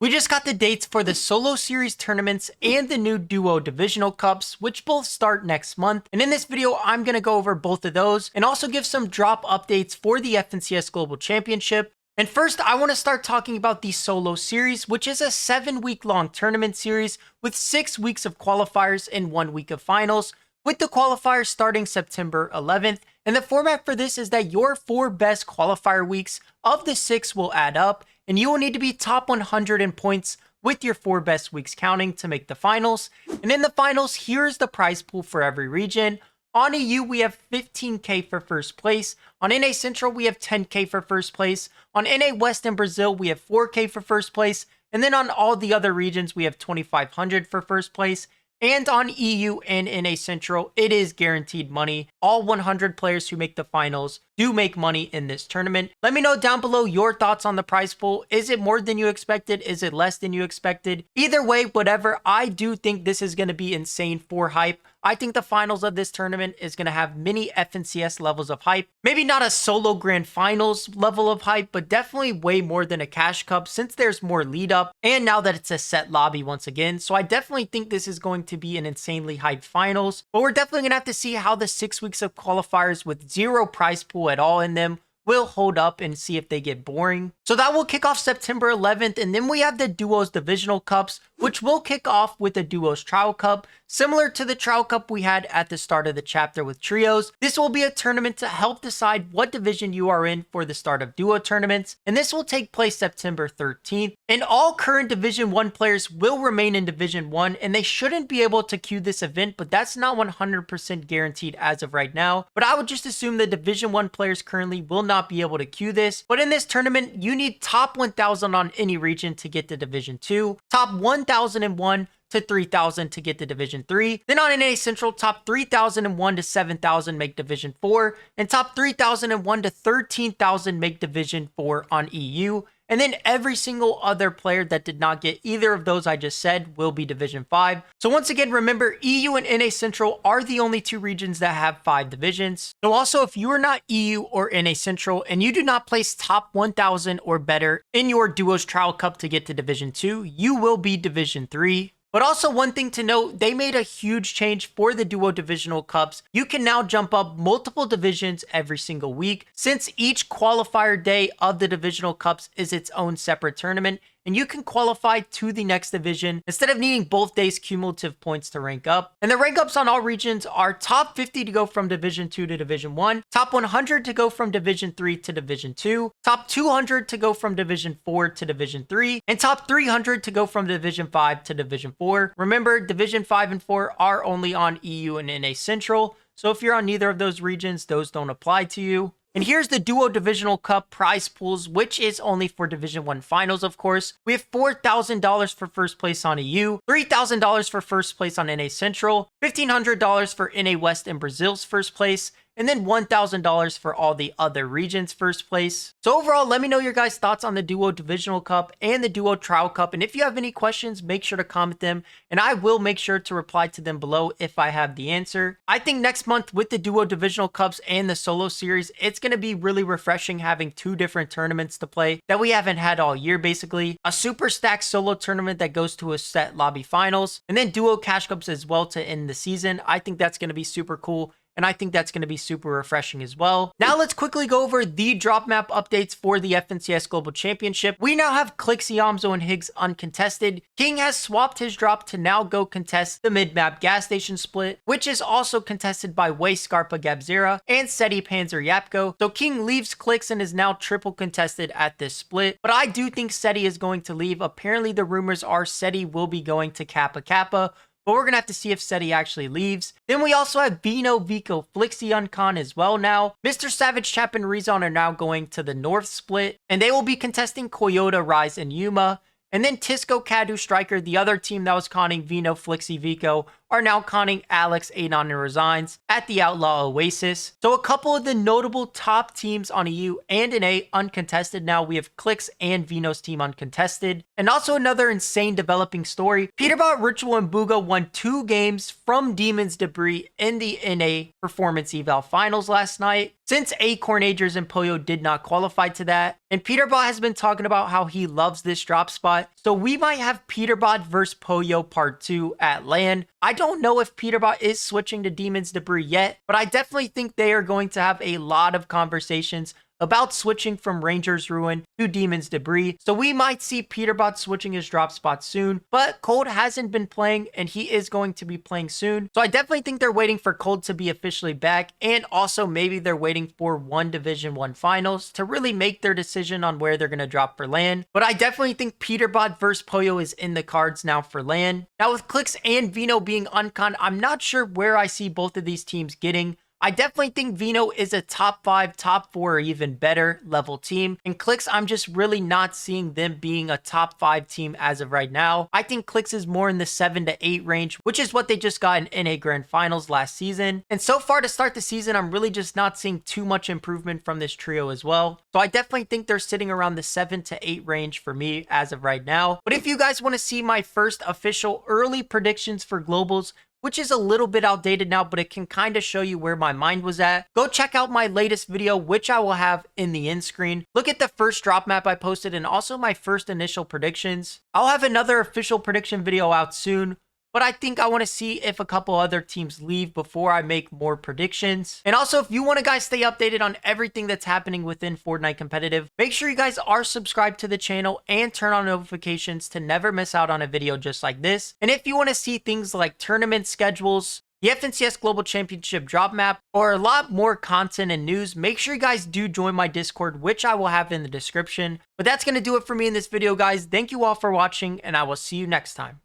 We just got the dates for the solo series tournaments and the new duo divisional cups, which both start next month. And in this video, I'm going to go over both of those and also give some drop updates for the FNCS Global Championship. And first, I want to start talking about the solo series, which is a 7-week long tournament series with 6 weeks of qualifiers and 1 week of finals, with the qualifiers starting September 11th. And the format for this is that your 4 best qualifier weeks of the 6 will add up, and you will need to be top 100 in points with your 4 best weeks counting to make the finals. And in the finals, here's the prize pool for every region. On EU, we have 15k for first place. On NA Central, we have 10k for first place. On NA West and Brazil, we have 4k for first place. And then on all the other regions, we have 2500 for first place. And on EU and NA Central, it is guaranteed money. All 100 players who make the finals do make money in this tournament. Let me know down below your thoughts on the prize pool. Is it more than you expected? Is it less than you expected? Either way, whatever, I do think this is going to be insane for hype. I think the finals of this tournament is going to have many FNCS levels of hype. Maybe not a solo grand finals level of hype, but definitely way more than a cash cup since there's more lead up. And now that it's a set lobby once again. So I definitely think this is going to be an insanely hyped finals. But we're definitely going to have to see how the 6 weeks of qualifiers with zero prize pool at all in them will hold up and see if they get boring. So that will kick off September 11th, and then we have the Duos Divisional Cups, which will kick off with the Duos Trial Cup. Similar to the Trial Cup we had at the start of the chapter with Trios, this will be a tournament to help decide what division you are in for the start of Duo tournaments, and this will take place September 13th. And all current Division 1 players will remain in Division 1, and they shouldn't be able to queue this event, but that's not 100% guaranteed as of right now. But I would just assume the Division 1 players currently will not be able to queue this. But in this tournament, you need top 1000 on any region to get to Division 2, top 1001 to 3000 to get to Division 3. Then on NA Central, top 3001 to 7000 make Division 4, and top 3001 to 13000 make Division 4 on EU. And then every single other player that did not get either of those I just said will be Division 5. So once again, remember, EU and NA Central are the only 2 regions that have 5 divisions. So also, if you are not EU or NA Central and you do not place top 1000 or better in your Duos Trial Cup to get to Division 2, you will be Division 3. But also one thing to note, they made a huge change for the Duo Divisional Cups. You can now jump up multiple divisions every single week, since each qualifier day of the Divisional Cups is its own separate tournament, and you can qualify to the next division instead of needing both days' cumulative points to rank up. And the rank ups on all regions are top 50 to go from Division 2 to Division 1, top 100 to go from Division 3 to Division 2, top 200 to go from Division 4 to Division 3, and top 300 to go from Division 5 to Division 4. Remember, Division 5 and 4 are only on EU and NA Central, so if you're on neither of those regions, those don't apply to you. And here's the Duo Divisional Cup prize pools, which is only for Division 1 finals, of course. We have $4,000 for first place on EU, $3,000 for first place on NA Central, $1,500 for NA West and Brazil's first place, and then $1,000 for all the other regions' first place. So overall, let me know your guys' thoughts on the Duo Divisional Cup and the Duo Trial Cup. And if you have any questions, make sure to comment them, and I will make sure to reply to them below if I have the answer. I think next month with the Duo Divisional Cups and the solo series, it's going to be really refreshing having 2 different tournaments to play that we haven't had all year, basically. A super stacked solo tournament that goes to a set lobby finals, and then Duo Cash Cups as well to end the season. I think that's going to be super cool, and I think that's going to be super refreshing as well. Now let's quickly go over the drop map updates for the FNCS Global Championship. We now have Clix, Yamzo, and Higgs uncontested. King has swapped his drop to now go contest the mid-map gas station split, which is also contested by Way, Scarpa, Gabzera, and Seti, Panzer, Yapko. So King leaves Clix and is now triple contested at this split. But I do think Seti is going to leave. Apparently the rumors are Seti will be going to Kappa Kappa, but we're going to have to see if Seti actually leaves. Then we also have Veno, Vico, Flixie, UNCON as well now. Mr. Savage, Chap, and Rezon are now going to the North split, and they will be contesting Koyota, Rise, and Yuma. And then Tisco, Kadu, Striker, the other team that was conning Veno, Flixie, Vico, are now conning Alex Adon and Resigns at the Outlaw Oasis. So a couple of the notable top teams on a U and an A uncontested now. We have Clix and Veno's team uncontested. And also another insane developing story. Peterbot, Ritual, and Booga won 2 games from Demon's Debris in the NA Performance Eval Finals last night, since Acorn Agers and Poyo did not qualify to that. And Peterbot has been talking about how he loves this drop spot. So we might have Peterbot versus Poyo part 2 at LAN. I don't know if Peterbot is switching to Demon's Debris yet, but I definitely think they are going to have a lot of conversations about switching from Ranger's Ruin to Demon's Debris. So we might see Peterbot switching his drop spot soon, but Cold hasn't been playing and he is going to be playing soon. So I definitely think they're waiting for Cold to be officially back, and also maybe they're waiting for Division 1 finals to really make their decision on where they're going to drop for LAN. But I definitely think Peterbot versus Poyo is in the cards now for LAN. Now with Clix and Veno being UNCON, I'm not sure where I see both of these teams getting. I definitely think Veno is a top 5, top 4, or even better level team. And Clix, I'm just really not seeing them being a top 5 team as of right now. I think Clix is more in the 7 to 8 range, which is what they just got in NA Grand Finals last season. And so far to start the season, I'm really just not seeing too much improvement from this trio as well. So I definitely think they're sitting around the 7 to 8 range for me as of right now. But if you guys want to see my first official early predictions for globals, which is a little bit outdated now, but it can kind of show you where my mind was at, go check out my latest video, which I will have in the end screen. Look at the first drop map I posted and also my first initial predictions. I'll have another official prediction video out soon, but I think I want to see if a couple other teams leave before I make more predictions. And also, if you want to guys stay updated on everything that's happening within Fortnite competitive, make sure you guys are subscribed to the channel and turn on notifications to never miss out on a video just like this. And if you want to see things like tournament schedules, the FNCS Global Championship drop map, or a lot more content and news, make sure you guys do join my Discord, which I will have in the description. But that's going to do it for me in this video, guys. Thank you all for watching, and I will see you next time.